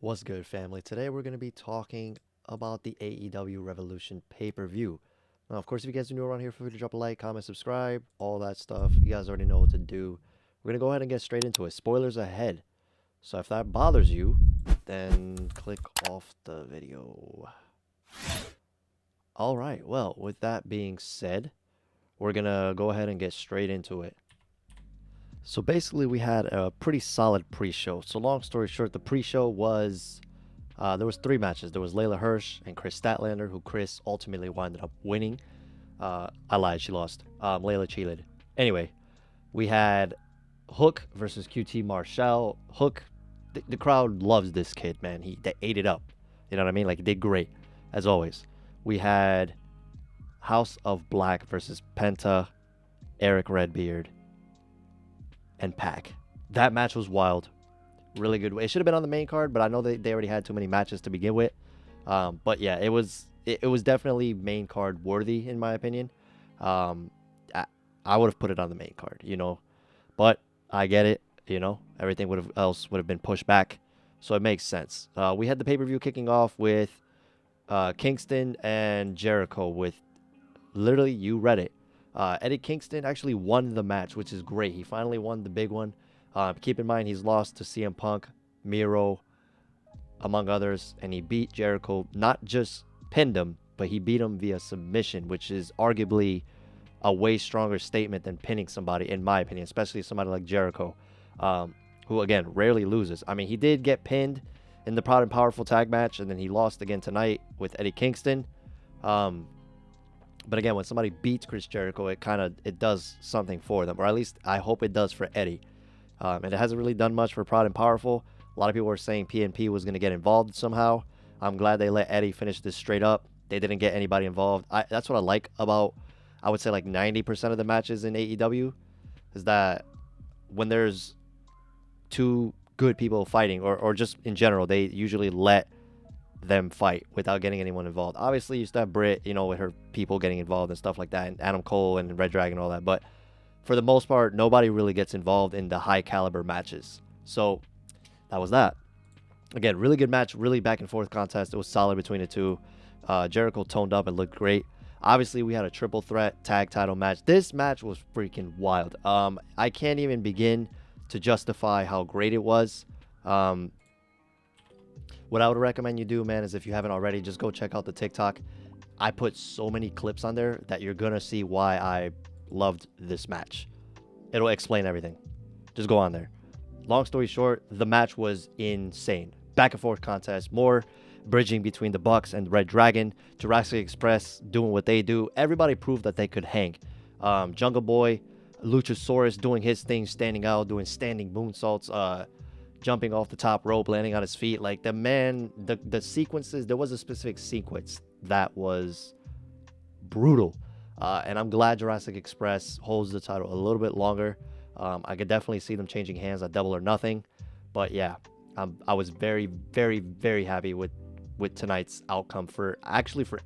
What's good, family? Today we're going to be talking about the AEW Revolution pay-per-view. Now, of course, if you guys are new around here, feel free to drop a like, comment, subscribe, all that stuff. You guys already know what to do. We're going to go ahead and get straight into it. Spoilers ahead. So if that bothers you, then click off the video. All right, well, with that being said, we're going to go ahead and get straight into it. So basically, we had a pretty solid pre-show. So long story short, the pre-show was there was three matches. There was Layla Hirsch and Chris Statlander, who Chris ultimately wound up winning. I lied, she lost. Layla cheated. Anyway, we had Hook versus QT Marshall. Hook, the crowd loves this kid, man. They ate it up. You know what I mean? Like, he did great, as always. We had House of Black versus Penta, Eric Redbeard, and Pac. That match was wild. Really good. It should have been on the main card, but I know they already had too many matches to begin with. But yeah, it was definitely main card worthy in my opinion. Um, I would have put it on the main card, but I get it. Everything would have been pushed back, so it makes sense. We had the pay-per-view kicking off with Kingston and Jericho with literally, you read it. Eddie Kingston actually won the match, which is great. He finally won the big one. Keep in mind, he's lost to CM Punk, Miro, among others, and he beat Jericho. Not just pinned him, but he beat him via submission, which is arguably a way stronger statement than pinning somebody, in my opinion, especially somebody like Jericho, who, again, rarely loses. I mean, he did get pinned in the Proud and Powerful tag match, and then he lost again tonight with Eddie Kingston. But again, when somebody beats Chris Jericho, it does something for them, or at least I hope it does for Eddie. And it hasn't really done much for Proud and Powerful. A lot of people were saying PNP was going to get involved somehow. I'm glad they let Eddie finish this straight up. They didn't get anybody involved. That's what I like about, I would say, like 90% of the matches in AEW, is that when there's two good people fighting, or just in general, they usually let them fight without getting anyone involved. Obviously, you still have Britt, with her people getting involved and stuff like that, and Adam Cole and Red Dragon and all that. But for the most part, nobody really gets involved in the high caliber matches. So that was that. Again, really good match, really back and forth contest. It was solid between the two. Jericho toned up and looked great. Obviously, we had a triple threat tag title match. This match was freaking wild. I can't even begin to justify how great it was. What I would recommend you do, man, is if you haven't already, just go check out the TikTok. I put so many clips on there that you're going to see why I loved this match. It'll explain everything. Just go on there. Long story short, the match was insane. Back and forth contest, more bridging between the Bucks and Red Dragon. Jurassic Express doing what they do. Everybody proved that they could hang. Jungle Boy, Luchasaurus doing his thing, standing out, doing standing moonsaults, jumping off the top rope, landing on his feet. Like, the sequences, there was a specific sequence that was brutal. And I'm glad Jurassic Express holds the title a little bit longer. I could definitely see them changing hands at Double or Nothing. But yeah, I was very, very, very happy with tonight's outcome for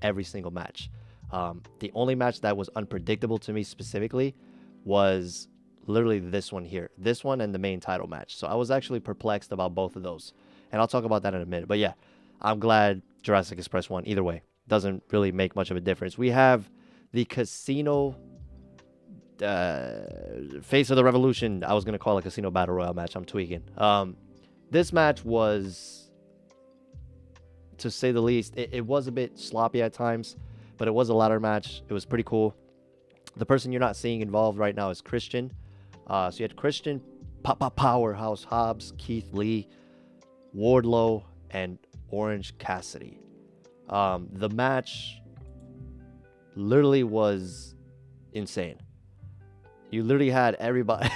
every single match. The only match that was unpredictable to me specifically was literally this one here. This one and the main title match. So I was actually perplexed about both of those. And I'll talk about that in a minute. But yeah, I'm glad Jurassic Express won either way. Doesn't really make much of a difference. We have the Casino Face of the Revolution. I was going to call it a Casino Battle Royale match. I'm tweaking. This match was, to say the least, it was a bit sloppy at times, but it was a ladder match. It was pretty cool. The person you're not seeing involved right now is Christian. So you had Christian, Powerhouse Hobbs, Keith Lee, Wardlow, and Orange Cassidy. The match literally was insane. You literally had everybody.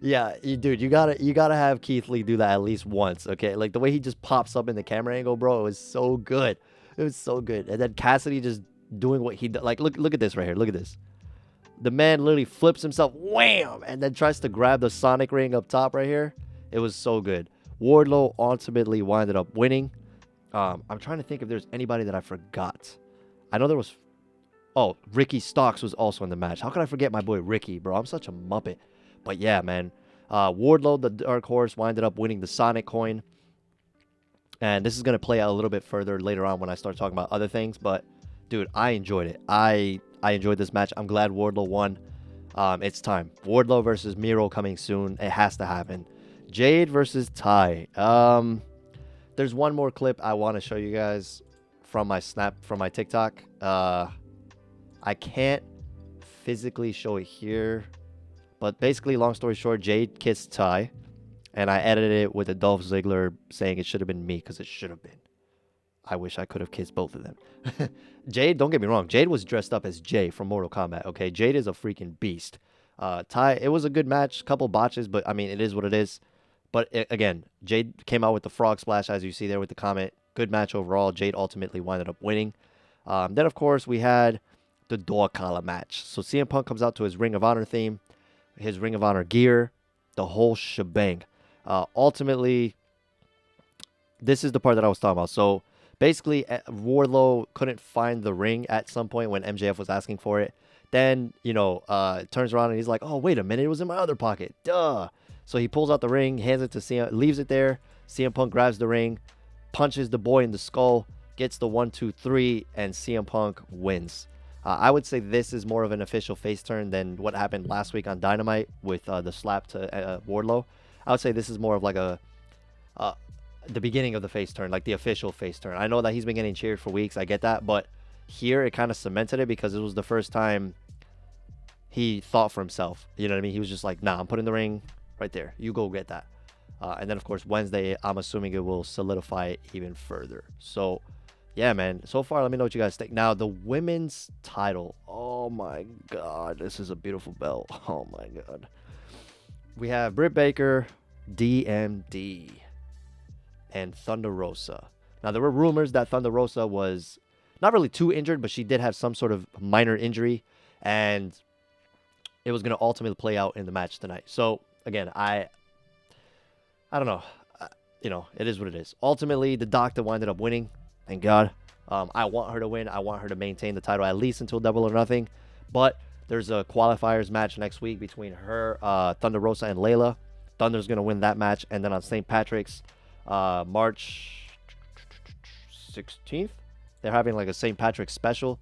Yeah, dude, you gotta have Keith Lee do that at least once, okay? Like, the way he just pops up in the camera angle, bro, it was so good. It was so good. And then Cassidy just doing what he did. Like, look at this right here. Look at this. The man literally flips himself, wham, and then tries to grab the Sonic ring up top right here. It was so good. Wardlow ultimately winded up winning. I'm trying to think if there's anybody that I forgot. I know there was... Oh, Ricky Starks was also in the match. How could I forget my boy Ricky, bro? I'm such a muppet. But yeah, man. Wardlow, the Dark Horse, winded up winning the Sonic coin. And this is going to play out a little bit further later on when I start talking about other things. But, dude, I enjoyed it. I enjoyed this match. I'm glad Wardlow won. It's time. Wardlow versus Miro coming soon. It has to happen. Jade versus Ty. There's one more clip I want to show you guys from my TikTok. I can't physically show it here, but basically, long story short, Jade kissed Ty, and I edited it with a Dolph Ziggler saying it should have been me because it should have been. I wish I could have kissed both of them. Jade, don't get me wrong, Jade was dressed up as Jay from Mortal Kombat. Okay, Jade is a freaking beast. Ty, it was a good match, couple botches, but I mean, it is what it is. But again, Jade came out with the frog splash, as you see there with the comment. Good match overall. Jade ultimately winded up winning. Then, of course, we had the door collar match. So CM Punk comes out to his Ring of Honor theme, his Ring of Honor gear, the whole shebang. Ultimately, this is the part that I was talking about. So basically, Wardlow couldn't find the ring at some point when MJF was asking for it. Then, turns around and he's like, oh, wait a minute, it was in my other pocket. Duh. So he pulls out the ring, hands it to CM, leaves it there. CM Punk grabs the ring, punches the boy in the skull, gets the 1, 2, 3, and CM Punk wins. I would say this is more of an official face turn than what happened last week on Dynamite with the slap to Wardlow. I would say this is more of like the beginning of the face turn, like the official face turn. I know that he's been getting cheered for weeks. I get that. But here it kind of cemented it because it was the first time he thought for himself. You know what I mean? He was just like, nah, I'm putting the ring right there. You go get that. And then, of course, Wednesday, I'm assuming it will solidify it even further. So, yeah, man. So far, let me know what you guys think. Now, the women's title. Oh, my God. This is a beautiful belt. Oh, my God. We have Britt Baker, DMD, and Thunder Rosa. Now, there were rumors that Thunder Rosa was not really too injured, but she did have some sort of minor injury. And it was going to ultimately play out in the match tonight. So, again, I don't know. It is what it is. Ultimately, the Doctor winded up winning. Thank God. I want her to win. I want her to maintain the title at least until Double or Nothing. But there's a qualifiers match next week between her, Thunder Rosa, and Layla. Thunder's going to win that match. And then on St. Patrick's, March 16th, they're having like a St. Patrick's special.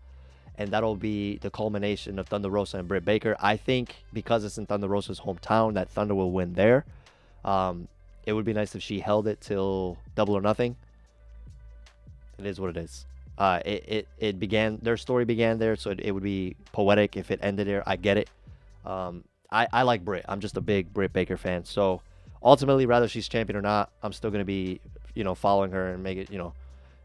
And that'll be the culmination of Thunder Rosa and Britt Baker. I think because it's in Thunder Rosa's hometown, that Thunder will win there. It would be nice if she held it till Double or Nothing. It is what it is. It began, their story began there, so it would be poetic if it ended there. I get it. I like Britt. I'm just a big Britt Baker fan. So ultimately, whether she's champion or not, I'm still going to be, following her and make it,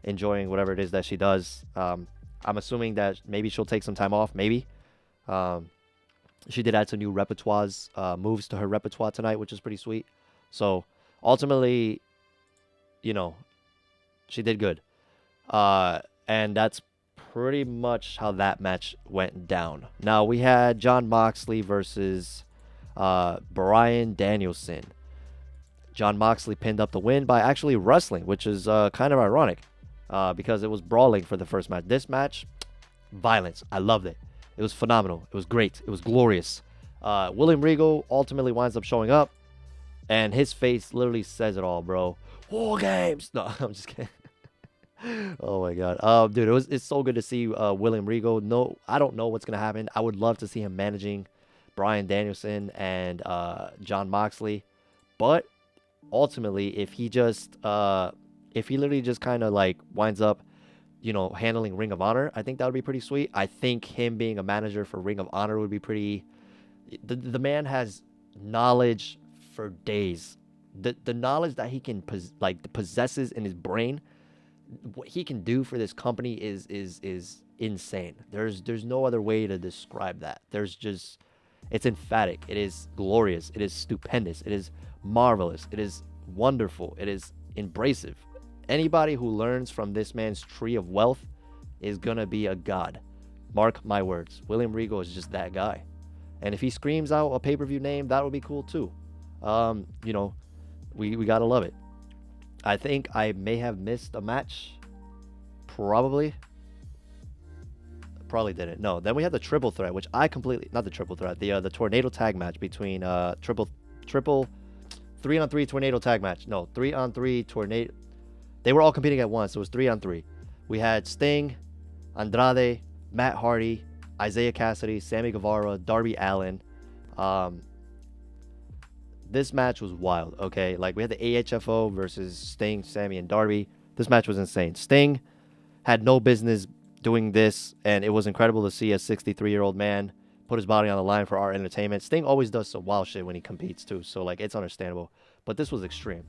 enjoying whatever it is that she does. I'm assuming that maybe she'll take some time off. Maybe. She did add some new moves to her repertoire tonight, which is pretty sweet. So ultimately, she did good. And that's pretty much how that match went down. Now we had Jon Moxley versus Bryan Danielson. Jon Moxley pinned up the win by actually wrestling, which is kind of ironic because it was brawling for the first match. This match, violence. I loved it. It was phenomenal. It was great. It was glorious. William Regal ultimately winds up showing up, and his face literally says it all, bro. War Games. No, I'm just kidding. Oh my God, dude, it's so good to see William Regal. No, I don't know what's gonna happen. I would love to see him managing Bryan Danielson and Jon Moxley, but ultimately, if he literally just kind of like winds up, handling Ring of Honor, I think that would be pretty sweet. I think him being a manager for Ring of Honor would be pretty. The man has knowledge for days. The knowledge that he can possesses in his brain. What he can do for this company is insane. There's no other way to describe that. It's emphatic. It is glorious. It is stupendous. It is marvelous. It is wonderful. It is embracive. Anybody who learns from this man's tree of wealth is gonna be a god. Mark my words. William Regal is just that guy. And if he screams out a pay-per-view name, that would be cool too. We gotta love it. I think I may have missed a match. Probably didn't. No. Then we had the triple threat, which I completely, not the triple threat, the tornado tag match between triple 3-on-3 tornado tag match. No, 3-on-3 tornado. They were all competing at once. It was 3-on-3. We had Sting, Andrade, Matt Hardy, Isaiah Cassidy, Sammy Guevara, Darby Allin. This match was wild, okay? Like, we had the AHFO versus Sting, Sammy, and Darby. This match was insane. Sting had no business doing this, and it was incredible to see a 63-year-old man put his body on the line for our entertainment. Sting always does some wild shit when he competes, too, so, like, it's understandable. But this was extreme.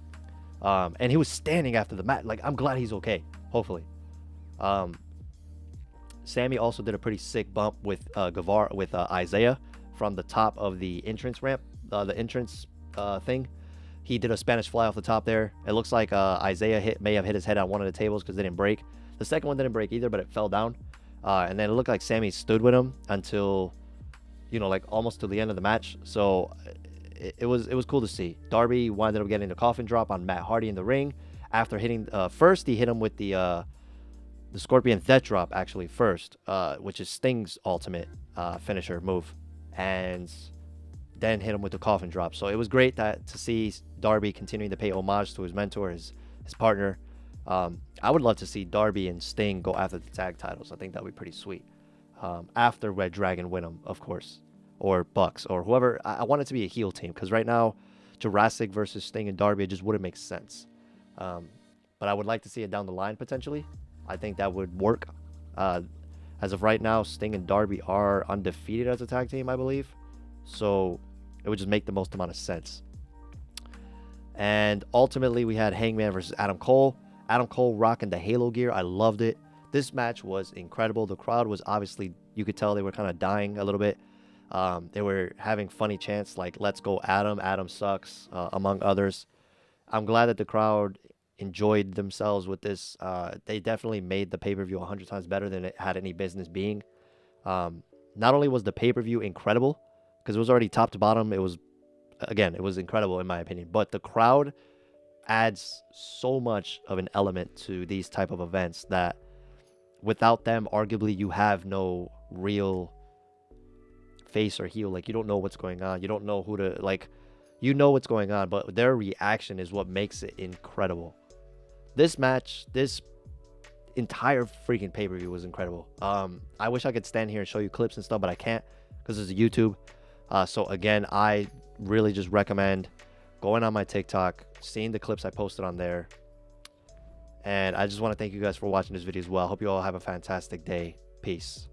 And he was standing after the match. Like, I'm glad he's okay, hopefully. Sammy also did a pretty sick bump with Isaiah from the top of the entrance ramp, the entrance thing. He did a Spanish fly off the top there. It looks like Isaiah may have hit his head on one of the tables because they didn't break. The second one didn't break either, but it fell down. And then it looked like Sammy stood with him until, you know, like almost to the end of the match. So it was cool to see. Darby wound up getting the coffin drop on Matt Hardy in the ring. After hitting, first he hit him with the Scorpion Death Drop actually first, which is Sting's ultimate finisher move. And then hit him with the coffin drop. So it was great to see Darby continuing to pay homage to his mentor, his partner. I would love to see Darby and Sting go after the tag titles. I think that would be pretty sweet. After Red Dragon win them, of course, or Bucks, or whoever. I want it to be a heel team, because right now, Jurassic versus Sting and Darby, it just wouldn't make sense. But I would like to see it down the line, potentially. I think that would work. As of right now, Sting and Darby are undefeated as a tag team, I believe. So it would just make the most amount of sense. And ultimately, we had Hangman versus Adam Cole. Adam Cole rocking the Halo gear. I loved it. This match was incredible. The crowd was obviously, you could tell they were kind of dying a little bit. They were having funny chants like, "Let's go Adam, Adam sucks," among others. I'm glad that the crowd enjoyed themselves with this. They definitely made the pay-per-view 100 times better than it had any business being. Not only was the pay-per-view incredible, because it was already top to bottom, it was incredible in my opinion, but the crowd adds so much of an element to these type of events that without them, arguably, you have no real face or heel. Like, you don't know what's going on. You don't know who to, like, you know what's going on, but their reaction is what makes it incredible. This match, this entire freaking pay-per-view was incredible. I wish I could stand here and show you clips and stuff, but I can't because it's a YouTube. So again, I really just recommend going on my TikTok, seeing the clips I posted on there. And I just want to thank you guys for watching this video as well. Hope you all have a fantastic day. Peace.